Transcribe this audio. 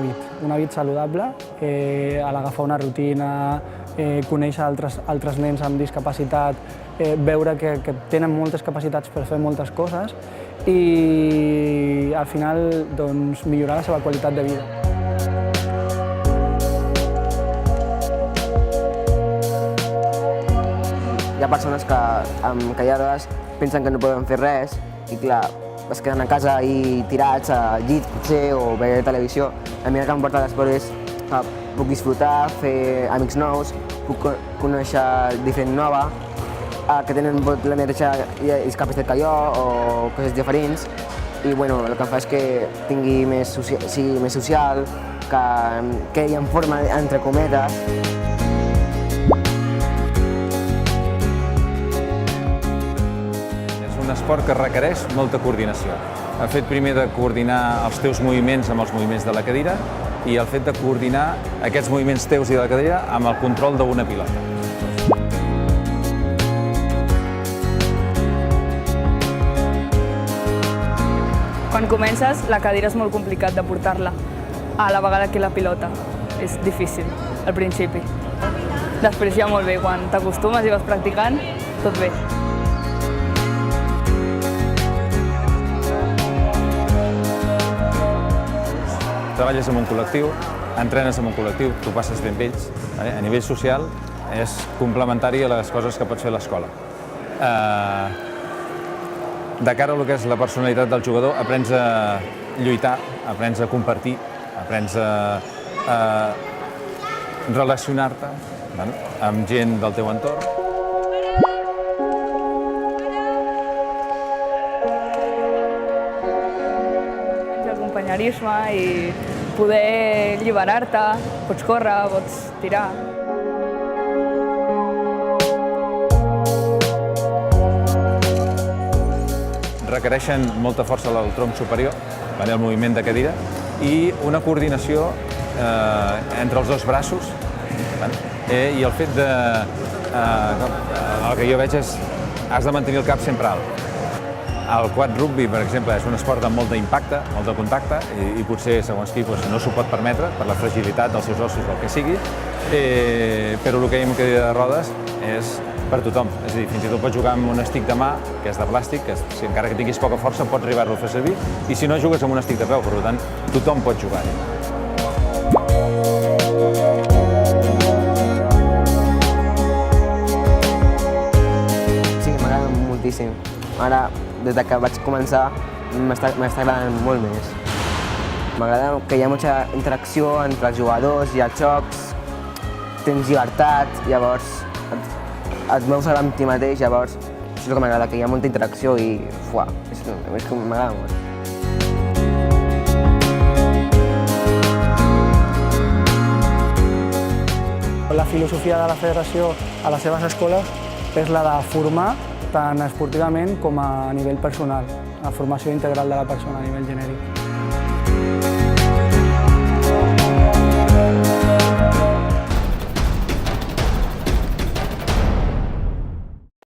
un hàbit saludable, a l'agafar una rutina, conèixer altres nens amb discapacitat, veure que tenen moltes capacitats per fer moltes coses i al final millorar la seva qualitat de vida. Hi ha persones que amb cadires pensen que no poden fer res i clar, es queden a casa i tirats al llit potser o veure televisió. A mi el que em porta l'esport és que puc disfrutar, fer amics nous, puc conèixer gent nova, que tenen l'energia i capacitat que jo o coses diferents i el que em fa és que sigui més social, que quedi en forma entre cometes. Un esport que requereix molta coordinació. El fet primer de coordinar els teus moviments amb els moviments de la cadira i el fet de coordinar aquests moviments teus i de la cadira amb el control d'una pilota. Quan comences, la cadira és molt complicat de portar-la, a la vegada que la pilota. És difícil, al principi. Després ja molt bé, quan t'acostumes i vas practicant, tot bé. Treballes amb un col·lectiu, entrenes amb un col·lectiu, tu passes bé amb ells. A nivell social és complementari a les coses que pots fer a l'escola. De cara al que és la personalitat del jugador, aprens a lluitar, aprens a compartir, aprens a relacionar-te amb gent del teu entorn. El companyerisme i poder alliberar-te, pots córrer, pots tirar. Requereixen molta força al tronc superior, el moviment de cadira, i una coordinació entre els dos braços. I el fet de... El que jo veig és has de mantenir el cap sempre alt. El quad rugby, per exemple, és un esport amb molt d'impacte, molt de contacte, i potser segons qui no s'ho pot permetre per la fragilitat dels seus ossos o el que sigui, però el que hi ha amb cadira de rodes és per tothom. És a dir, fins i tot pots jugar amb un estic de mà, que és de plàstic, que encara que tinguis poca força pots arribar-lo a fer servir, i si no jugues amb un estic de peu, per tant, tothom pot jugar-hi. Sí, m'agrada moltíssim. Ara, des que vaig començar, m'està agradant molt més. M'agrada que hi ha molta interacció entre els jugadors, hi ha xocs, tens llibertat, llavors et veus amb ti mateix, llavors és el que m'agrada, que hi ha molta interacció i és que m'agrada molt. La filosofia de la federació a les seves escoles és la de formar tant esportivament com a nivell personal, la formació integral de la persona a nivell genèric.